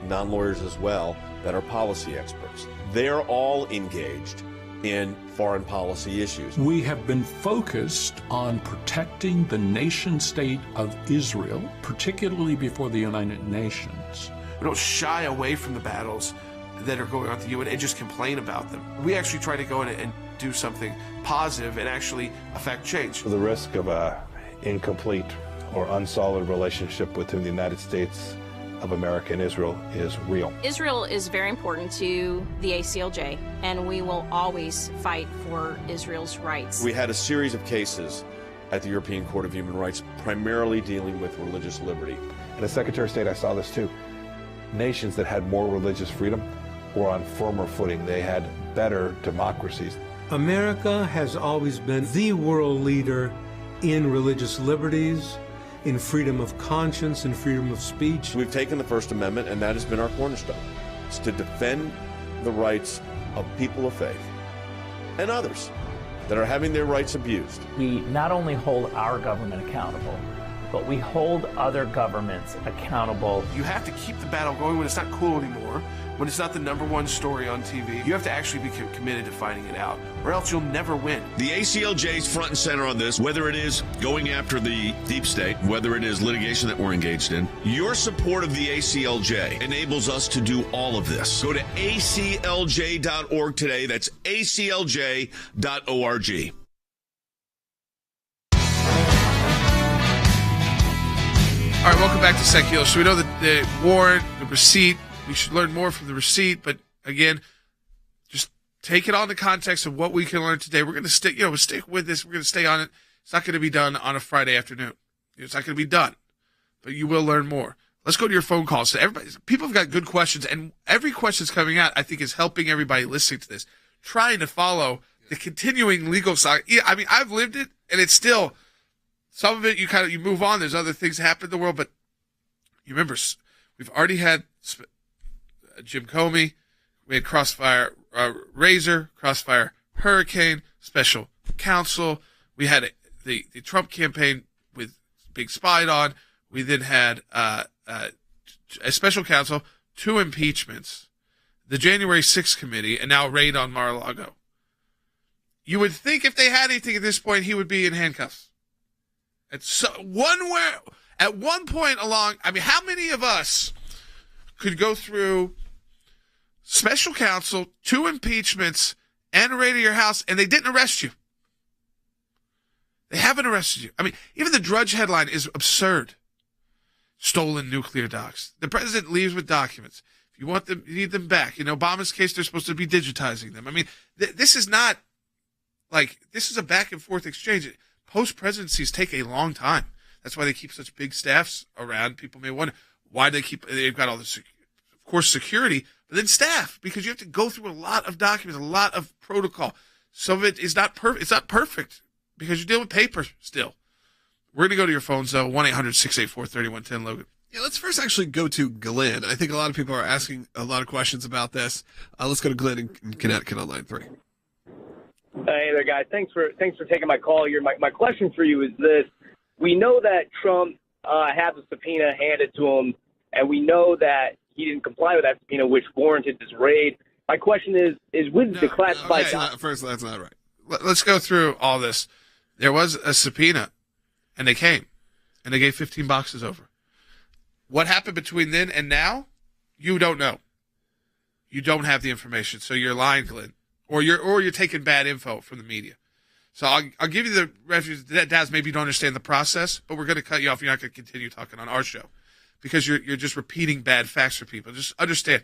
non-lawyers as well, that are policy experts. They're all engaged in foreign policy issues. We have been focused on protecting the nation state of Israel, particularly before the United Nations. We don't shy away from the battles that are going on at the UN and just complain about them. We actually try to go in and do something positive and actually affect change. The risk of a incomplete or unsolid relationship between the United States of America and Israel is real. Israel is very important to the ACLJ, and we will always fight for Israel's rights. We had a series of cases at the European Court of Human Rights, primarily dealing with religious liberty. And as Secretary of State, I saw this too. Nations that had more religious freedom were on firmer footing. They had better democracies. America has always been the world leader in religious liberties, in freedom of conscience and freedom of speech. We've taken the First Amendment, and that has been our cornerstone. It's to defend the rights of people of faith and others that are having their rights abused. We not only hold our government accountable, but we hold other governments accountable. You have to keep the battle going when it's not cool anymore, when it's not the #1 story on TV. You have to actually be committed to fighting it out, or else you'll never win. The ACLJ's front and center on this, whether it is going after the deep state, whether it is litigation that we're engaged in. Your support of the ACLJ enables us to do all of this. Go to aclj.org today. That's aclj.org. All right, welcome back to Secular. So we know that the warrant, the receipt, we should learn more from the receipt, but again, just take it on the context of what we can learn today. We're going to stick with this. We're going to stay on it. It's not going to be done on a Friday afternoon. It's not going to be done, but you will learn more. Let's go to your phone calls. So people have got good questions, and every question that's coming out, I think, is helping everybody listening to this, trying to follow the continuing legal side. Yeah, I mean, I've lived it, and it's still. Some of it, you move on. There's other things that happen in the world, but you remember, we've already had Jim Comey, we had Crossfire Razor, Crossfire Hurricane, special counsel. We had the Trump campaign with Big Spied on. We then had a special counsel, 2 impeachments, the January 6th committee, and now a raid on Mar-a-Lago. You would think if they had anything at this point, he would be in handcuffs. At one point along, I mean, how many of us could go through special counsel, 2 impeachments, and a raid of your house, and they didn't arrest you? They haven't arrested you. I mean, even the Drudge headline is absurd. Stolen nuclear docs. The president leaves with documents. If you want them, you need them back. In Obama's case, they're supposed to be digitizing them. I mean, this is not this is a back and forth exchange. Post-presidencies take a long time. That's why they keep such big staffs around. People may wonder why they've got all this, of course, security, but then staff, because you have to go through a lot of documents, a lot of protocol. Some of it is not perfect. It's not perfect because you deal with paper still. We're going to go to your phones, though, 1-800-684-3110, Logan. Yeah, let's first actually go to Glenn. I think a lot of people are asking a lot of questions about this. Let's go to Glenn in Connecticut on line 3. Hey there, guys. Thanks for taking my call here. My question for you is this. We know that Trump had the subpoena handed to him, and we know that he didn't comply with that subpoena, which warranted this raid. My question is with the classified documents... First, that's not right. Let's go through all this. There was a subpoena, and they came, and they gave 15 boxes over. What happened between then and now, you don't know. You don't have the information, so you're lying, Glenn. Or you're taking bad info from the media. So I'll give you the refuge. Daz, maybe you don't understand the process, but we're going to cut you off. You're not going to continue talking on our show because you're just repeating bad facts for people. Just understand.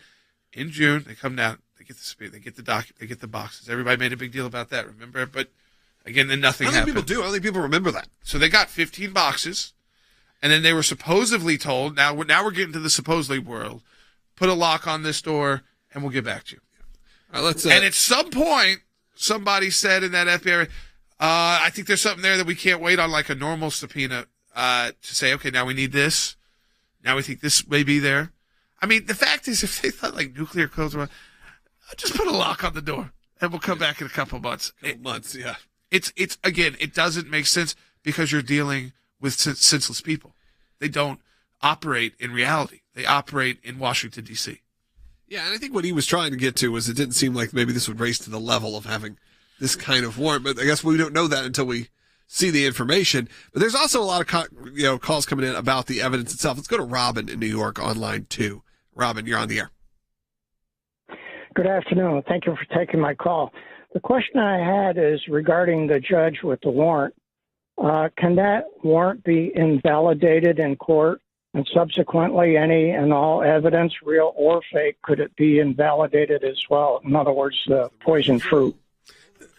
In June, they come down, they get the subpoena, they get the document, they get the boxes. Everybody made a big deal about that, remember? But again, then nothing happened. I don't think people do. I don't think people remember that. So they got 15 boxes, and then they were supposedly told, now we're getting to the supposedly world, put a lock on this door, and we'll get back to you. Let's, and at some point, somebody said in that FBI, I think there's something there that we can't wait on, like a normal subpoena, to say, okay, now we need this. Now we think this may be there. I mean, the fact is, if they thought like nuclear codes were, just put a lock on the door and we'll come back in a couple months. Yeah. It's again, it doesn't make sense because you're dealing with senseless people. They don't operate in reality. They operate in Washington, D.C. Yeah, and I think what he was trying to get to was it didn't seem like maybe this would raise to the level of having this kind of warrant, but I guess we don't know that until we see the information. But there's also a lot of calls coming in about the evidence itself. Let's go to Robin in New York on line 2. Robin, you're on the air. Good afternoon. Thank you for taking my call. The question I had is regarding the judge with the warrant. Can that warrant be invalidated in court? And subsequently, any and all evidence, real or fake, could it be invalidated as well? In other words, the poison fruit.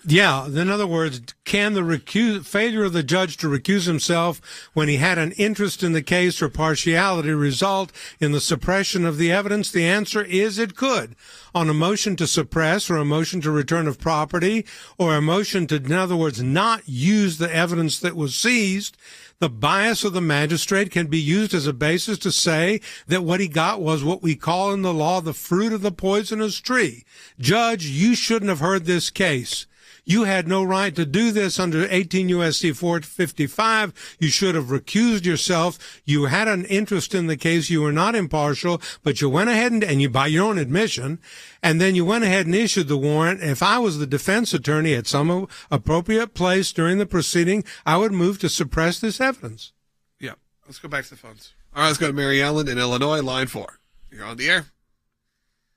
Yeah. In other words, can the failure of the judge to recuse himself when he had an interest in the case or partiality result in the suppression of the evidence? The answer is it could. On a motion to suppress or a motion to return of property or a motion to, in other words, not use the evidence that was seized, the bias of the magistrate can be used as a basis to say that what he got was what we call in the law the fruit of the poisonous tree. Judge, you shouldn't have heard this case. You had no right to do this under 18 U.S.C. 455. You should have recused yourself. You had an interest in the case. You were not impartial, but you went ahead and you, by your own admission, and then you went ahead and issued the warrant. If I was the defense attorney at some appropriate place during the proceeding, I would move to suppress this evidence. Yeah. Let's go back to the phones. All right, let's go to Mary Ellen in Illinois, line 4. You're on the air.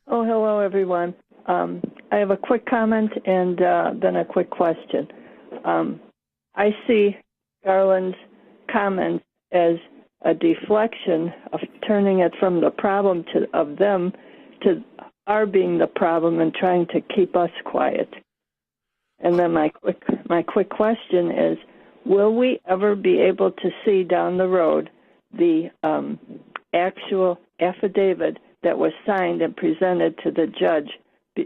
Oh, hello, everyone. I have a quick comment and then a quick question. I see Garland's comments as a deflection of turning it from the problem of them to our being the problem and trying to keep us quiet. And then my quick question is, will we ever be able to see down the road the actual affidavit that was signed and presented to the judge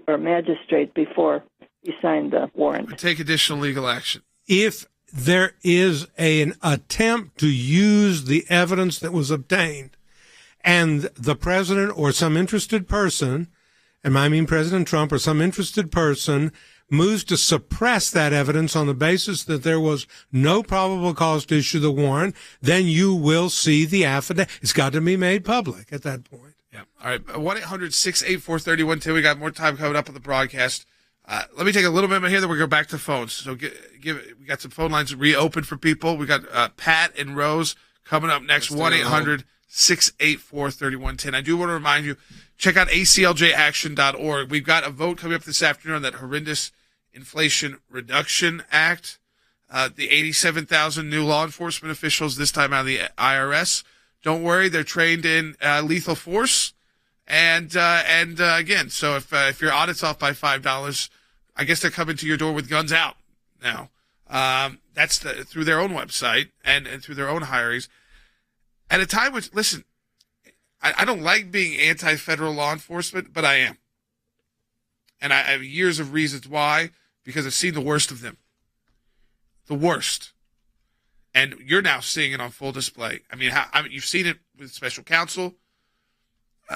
or magistrate before he signed the warrant? Take additional legal action. If there is an attempt to use the evidence that was obtained and the president or some interested person, and I mean President Trump or some interested person, moves to suppress that evidence on the basis that there was no probable cause to issue the warrant, then you will see the affidavit. It's got to be made public at that point. Yeah. All right. 1-800-684-3110. We got more time coming up on the broadcast. Let me take a little bit here, then we'll go back to phones. So we got some phone lines reopened for people. We got Pat and Rose coming up next. 1-800-684-3110. I do want to remind you, check out ACLJaction.org. We've got a vote coming up this afternoon on that horrendous Inflation Reduction Act. The 87,000 new law enforcement officials, this time out of the IRS. Don't worry, they're trained in lethal force. And again, so if your audit's off by $5, I guess they're coming to your door with guns out now. That's through their own website and through their own hirings. At a time which, listen, I don't like being anti-federal law enforcement, but I am. And I have years of reasons why, because I've seen the worst of them. The worst. And you're now seeing it on full display. I mean, you've seen it with special counsel.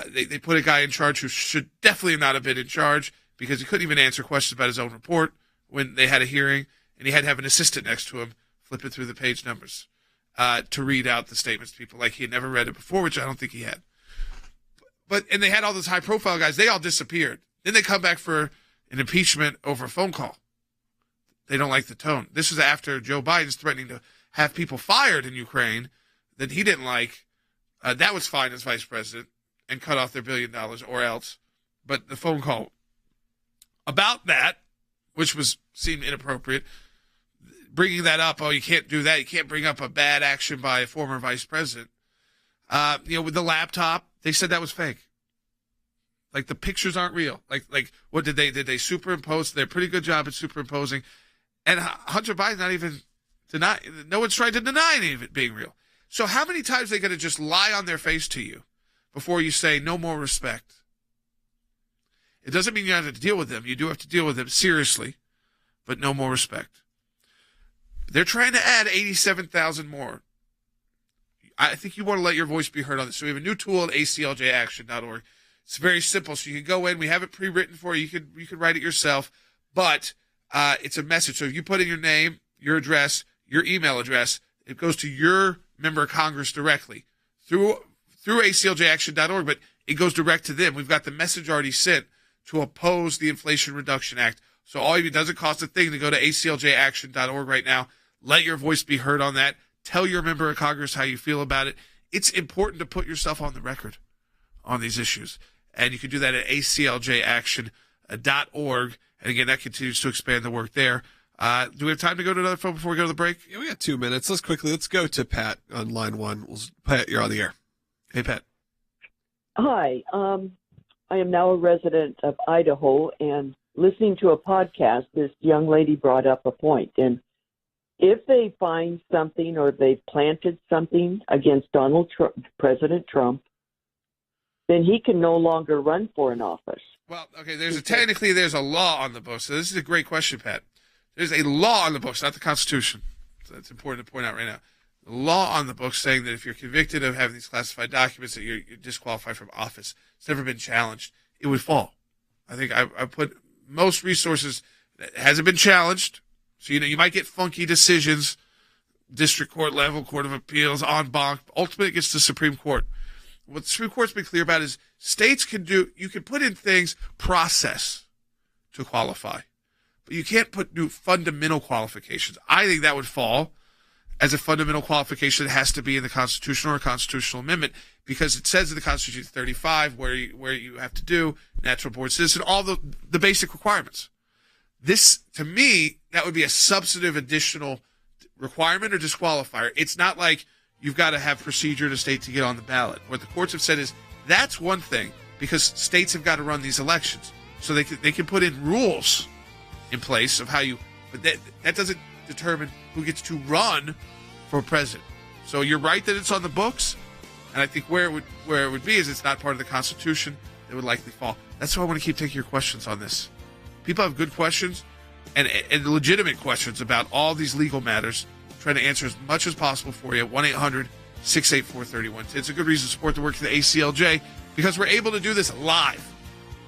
They put a guy in charge who should definitely not have been in charge because he couldn't even answer questions about his own report when they had a hearing, and he had to have an assistant next to him flipping through the page numbers to read out the statements to people like he had never read it before, which I don't think he had. And they had all those high-profile guys. They all disappeared. Then they come back for an impeachment over a phone call. They don't like the tone. This was after Joe Biden's threatening to have people fired in Ukraine that he didn't like. That was fine as vice president and cut off their $1 billion or else. But the phone call about that, which seemed inappropriate, bringing that up, you can't do that. You can't bring up a bad action by a former vice president. With the laptop, they said that was fake. Like the pictures aren't real. Like what did they superimpose? They did a pretty good job at superimposing. And Hunter Biden not even deny. No one's trying to deny any of it being real. So how many times are they going to just lie on their face to you before you say no more respect? It doesn't mean you have to deal with them. You do have to deal with them seriously, but no more respect. They're trying to add 87,000 more. I think you want to let your voice be heard on this. So we have a new tool at acljaction.org. It's very simple. So you can go in. We have it pre-written for you. You can write it yourself, but it's a message. So if you put in your name, your address, your email address, it goes to your member of Congress directly through acljaction.org, but it goes direct to them. We've got the message already sent to oppose the Inflation Reduction Act. So all of it doesn't cost a thing to go to acljaction.org right now. Let your voice be heard on that. Tell your member of Congress how you feel about it. It's important to put yourself on the record on these issues. And you can do that at acljaction.org. And again, that continues to expand the work there. Do we have time to go to another phone before we go to the break? Yeah, we got 2 minutes. Let's go to Pat on line 1. Pat, you're on the air. Hey, Pat. Hi. I am now a resident of Idaho, and listening to a podcast, this young lady brought up a point. And if they find something or they've planted something against President Trump, then he can no longer run for an office. Well, okay, technically there's a law on the books. So this is a great question, Pat. There's a law on the books, not the Constitution. So that's important to point out right now. The law on the books saying that if you're convicted of having these classified documents, that you're disqualified from office. It's never been challenged. It would fall. I think I put most resources. It hasn't been challenged. So, you might get funky decisions, district court level, court of appeals, en banc. Ultimately, it gets to the Supreme Court. What the Supreme Court's been clear about is states you can put in things, process to qualify. But you can't put new fundamental qualifications. I think that would fall as a fundamental qualification that has to be in the Constitution or a constitutional amendment, because it says in the Constitution 35 where you have to do natural born citizen, all the basic requirements. This, to me, that would be a substantive additional requirement or disqualifier. It's not like you've got to have procedure in a state to get on the ballot. What the courts have said is that's one thing, because states have got to run these elections. So they can put in rules in place of how you, but that doesn't determine who gets to run for president. So you're right that it's on the books, and I think where it would be is it's not part of the Constitution. It would likely fall. That's why I want to keep taking your questions on this. People have good questions and legitimate questions about all these legal matters. I'm trying to answer as much as possible for you. 1-800-684-3110. It's a good reason to support the work of the ACLJ, because we're able to do this live,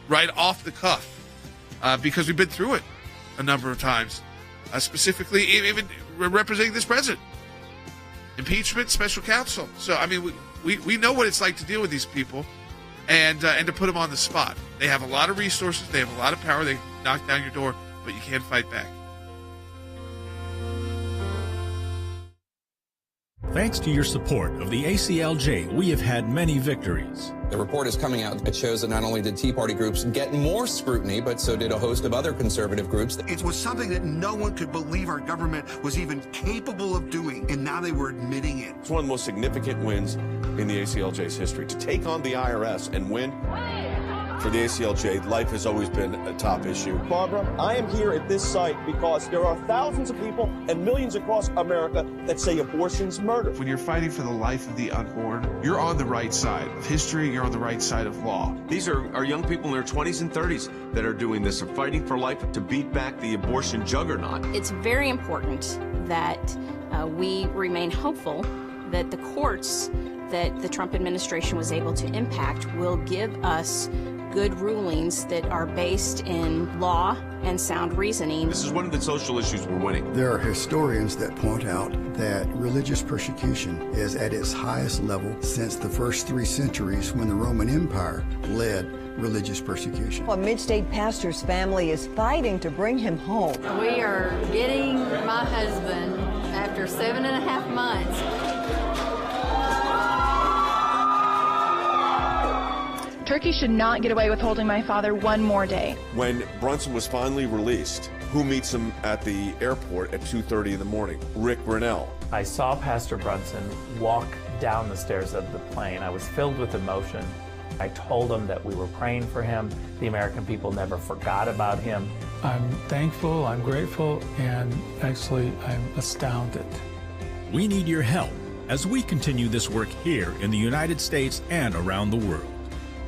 right off the cuff, because we've been through it a number of times, specifically even representing this president. Impeachment, special counsel. So, I mean, we know what it's like to deal with these people and to put them on the spot. They have a lot of resources. They have a lot of power. They knock down your door, but you can't fight back. Thanks to your support of the ACLJ, we have had many victories. The report is coming out. It shows that not only did Tea Party groups get more scrutiny, but so did a host of other conservative groups. It was something that no one could believe our government was even capable of doing, and now they were admitting it. It's one of the most significant wins in the ACLJ's history. To take on the IRS and win, for the ACLJ, life has always been a top issue. Barbara, I am here at this site because there are thousands of people and millions across America that say abortion's murder. When you're fighting for the life of the unborn, you're on the right side of history, you're on the right side of law. These are young people in their 20s and 30s that are doing this, are fighting for life to beat back the abortion juggernaut. It's very important that we remain hopeful that the courts that the Trump administration was able to impact will give us good rulings that are based in law and sound reasoning. This is one of the social issues we're winning. There are historians that point out that religious persecution is at its highest level since the first 3 centuries, when the Roman Empire led religious persecution. A mid-state pastor's family is fighting to bring him home. We are getting my husband after 7.5 months. Turkey should not get away with holding my father one more day. When Brunson was finally released, who meets him at the airport at 2:30 in the morning? Rick Grinnell. I saw Pastor Brunson walk down the stairs of the plane. I was filled with emotion. I told him that we were praying for him. The American people never forgot about him. I'm thankful, I'm grateful, and actually I'm astounded. We need your help as we continue this work here in the United States and around the world.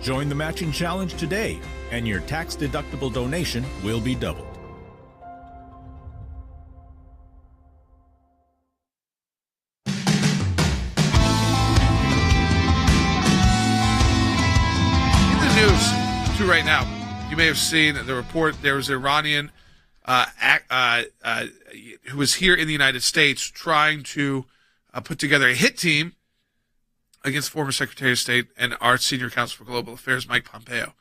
Join the matching challenge today, and your tax-deductible donation will be doubled. Now, you may have seen the report. There was an Iranian who was here in the United States trying to put together a hit team against former Secretary of State and our senior counsel for global affairs, Mike Pompeo.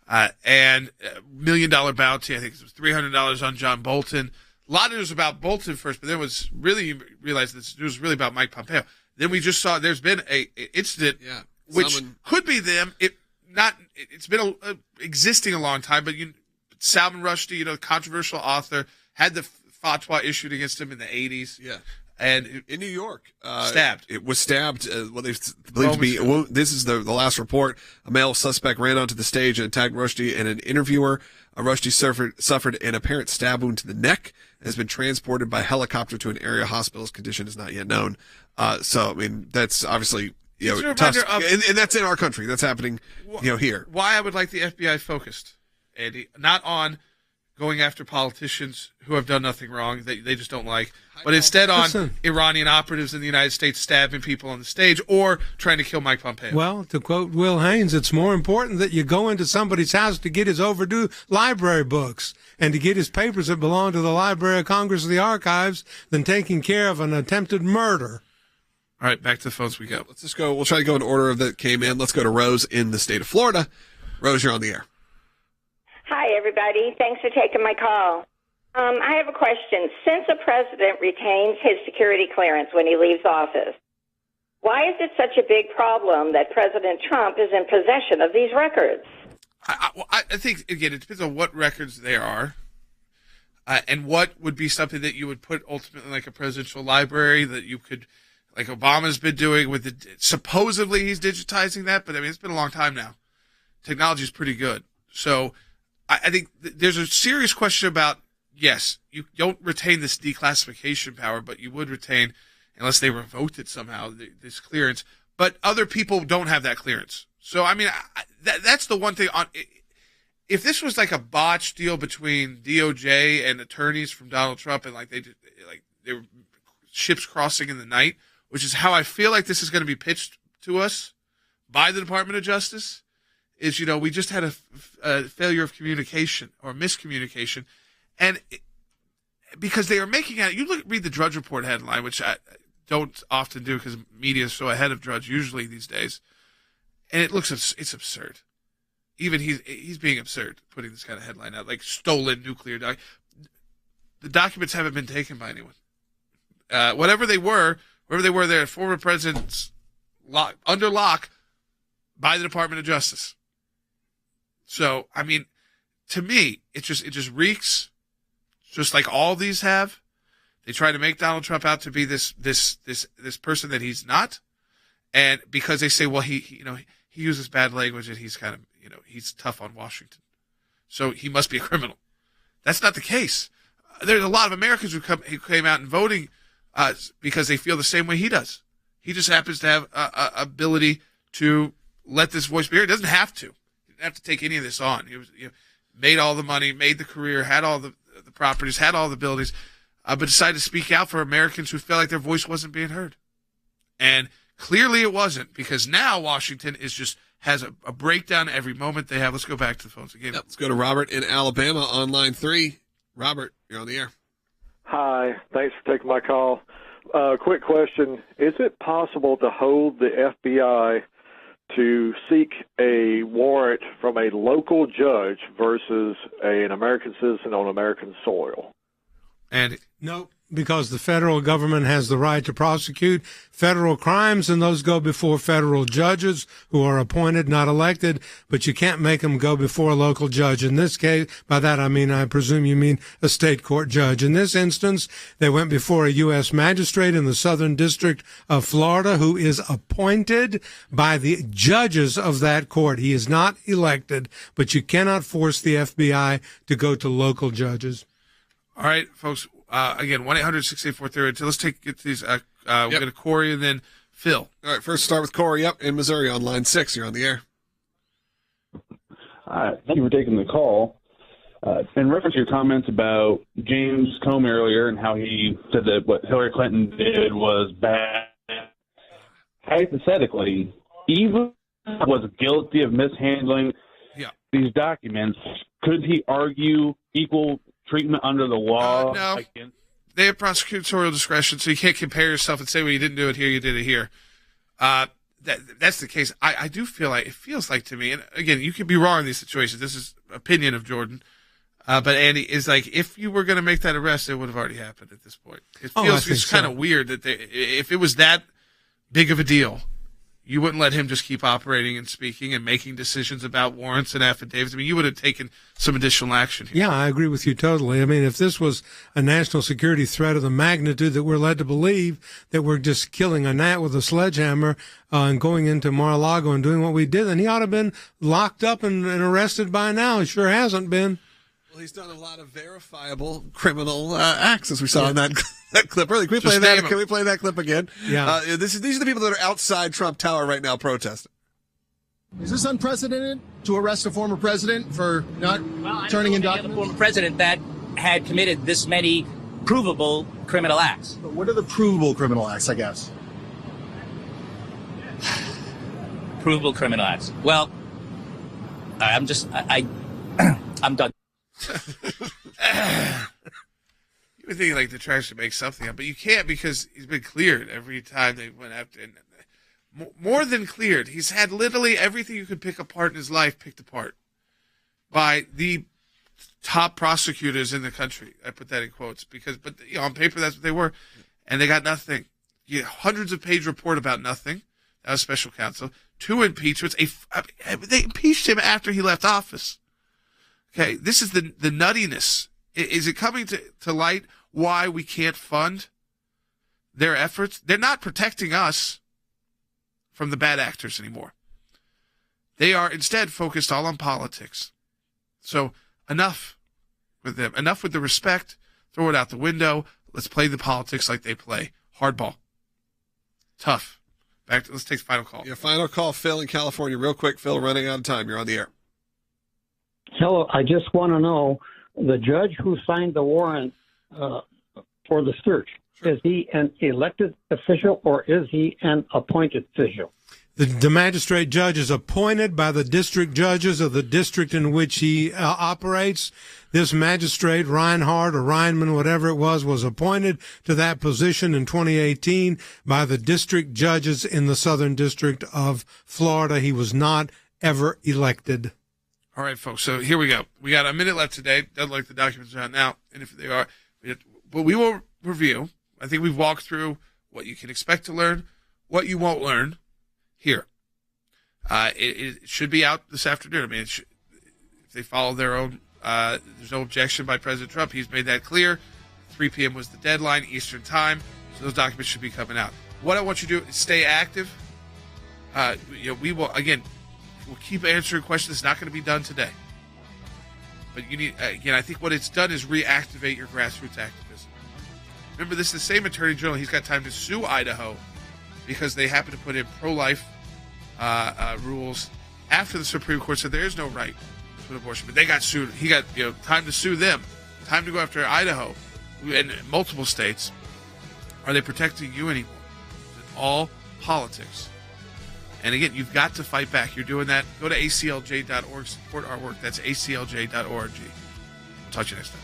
And $1 million bounty, I think it was $300 on John Bolton. A lot of news about Bolton first, but then was really, you realized this news was really about Mike Pompeo. Then we just saw there's been a incident which could be them. It's been existing a long time, but Salman Rushdie, the controversial author, had the fatwa issued against him in the 80s. Yeah. And in New York, stabbed. It was stabbed. What they believe to be. Well, this is the last report. A male suspect ran onto the stage and attacked Rushdie and an interviewer. Rushdie suffered an apparent stab wound to the neck and has been transported by helicopter to an area hospital. His condition is not yet known. So, I mean, that's obviously tough. And that's in our country. That's happening, here. Why I would like the FBI focused, Andy, not on going after politicians who have done nothing wrong that they just don't like, but instead on Iranian operatives in the United States stabbing people on the stage or trying to kill Mike Pompeo. Well, to quote Will Haynes, it's more important that you go into somebody's house to get his overdue library books and to get his papers that belong to the Library of Congress or the archives than taking care of an attempted murder. All right, back to the phones we go. Let's just go. We'll try to go in order that came in. Let's go to Rose in the state of Florida. Rose, you're on the air. Hi, everybody. Thanks for taking my call. I have a question. Since a president retains his security clearance when he leaves office, why is it such a big problem that President Trump is in possession of these records? I think, again, it depends on what records they are and what would be something that you would put ultimately like a presidential library that you could, like Obama's been doing with the, supposedly he's digitizing that, but I mean, it's been a long time now. Technology is pretty good. So I think there's a serious question about, yes, you don't retain this declassification power, but you would retain, unless they revoked it somehow, this clearance. But other people don't have that clearance. So, I mean, that's the one thing. If this was like a botched deal between DOJ and attorneys from Donald Trump and they were ships crossing in the night, which is how I feel like this is going to be pitched to us by the Department of Justice, is, we just had a failure of communication or miscommunication. And because they are making out, read the Drudge Report headline, which I don't often do because media is so ahead of Drudge usually these days. And it's absurd. Even he's being absurd putting this kind of headline out, like stolen nuclear the documents haven't been taken by anyone. Wherever they were, they're former presidents under lock by the Department of Justice. So, I mean, to me, it just reeks, just like all these have. They try to make Donald Trump out to be this person that he's not, and because they say, well, he uses bad language and he's kind of, he's tough on Washington, so he must be a criminal. That's not the case. There's a lot of Americans who came out and voting because they feel the same way he does. He just happens to have a ability to let this voice be heard. He doesn't have to. He didn't have to take any of this on. He was, made all the money, made the career, had all the properties, had all the buildings, but decided to speak out for Americans who felt like their voice wasn't being heard. And clearly it wasn't, because now Washington has a breakdown every moment they have. Let's go back to the phones again. Yep, let's go to Robert in Alabama on line 3. Robert, you're on the air. Hi, thanks for taking my call. Quick question. Is it possible to hold the FBI to seek a warrant from a local judge versus an American citizen on American soil? And no, because the federal government has the right to prosecute federal crimes, and those go before federal judges who are appointed, not elected, but you can't make them go before a local judge. In this case, by that I presume you mean a state court judge. In this instance, they went before a U.S. magistrate in the Southern District of Florida who is appointed by the judges of that court. He is not elected, but you cannot force the FBI to go to local judges. All right, folks. Again, 1-800-684-30. So let's get these. We'll go to Corey and then Phil. All right, first start with Corey. Yep, in Missouri on line 6. You're on the air. Hi, thank you for taking the call. In reference to your comments about James Comey earlier and how he said that what Hillary Clinton did was bad, hypothetically, even was guilty of mishandling these documents, could he argue equal treatment under the law? No. They have prosecutorial discretion, so you can't compare yourself and say, well, you didn't do it here, you did it here. That's the case. I do feel like, it feels like to me, and again, you could be wrong in these situations. This is opinion of Jordan. But Andy, is like, if you were going to make that arrest, it would have already happened at this point. It feels just kind of weird that if it was that big of a deal, you wouldn't let him just keep operating and speaking and making decisions about warrants and affidavits. I mean, you would have taken some additional action here. Yeah, I agree with you totally. I mean, if this was a national security threat of the magnitude that we're led to believe, that we're just killing a gnat with a sledgehammer and going into Mar-a-Lago and doing what we did, then he ought to have been locked up and arrested by now. He sure hasn't been. Well, he's done a lot of verifiable criminal acts, as we saw in that clip earlier. Can we play that? Can we play that clip again? Yeah. These are the people that are outside Trump Tower right now protesting. Is this unprecedented to arrest a former president for not turning in documents? A former president that had committed this many provable criminal acts. But what are the provable criminal acts, I guess? Provable criminal acts. Well, I'm done. You would think like the trash should make something up, but you can't because he's been cleared every time they went after him. More than cleared. He's had literally everything you could pick apart in his life picked apart by the top prosecutors in the country. I put that in quotes but on paper that's what they were, and they got nothing. Hundreds of page report about nothing. That was special counsel. 2 impeachments. They impeached him after he left office. Okay, this is the nuttiness. Is it coming to light why we can't fund their efforts? They're not protecting us from the bad actors anymore. They are instead focused all on politics. So enough with them. Enough with the respect. Throw it out the window. Let's play the politics like they play. Hardball. Tough. Let's take the final call. Yeah, final call, Phil in California. Real quick, Phil, running out of time. You're on the air. Hello, I just want to know, the judge who signed the warrant for the search, is he an elected official or is he an appointed official? The magistrate judge is appointed by the district judges of the district in which he operates. This magistrate, Reinhardt or Reinman, whatever it was appointed to that position in 2018 by the district judges in the Southern District of Florida. He was not ever elected. All right, folks. So here we go. We got a minute left today. Doesn't like the documents are out now, and if they are, but we will review. I think we've walked through what you can expect to learn, what you won't learn here. It should be out this afternoon. I mean, if they follow their own, there's no objection by President Trump. He's made that clear. 3 p.m. was the deadline, Eastern time. So those documents should be coming out. What I want you to do is stay active. We will, again, we'll keep answering questions. It's not going to be done today. But you need, again, I think what it's done is reactivate your grassroots activism. Remember, this is the same Attorney General. He's got time to sue Idaho because they happen to put in pro-life rules after the Supreme Court said there is no right to an abortion. But they got sued. He got time to sue them, time to go after Idaho and multiple states. Are they protecting you anymore? It's all politics. And again, you've got to fight back. You're doing that. Go to aclj.org. Support our work. That's aclj.org. Talk to you next time.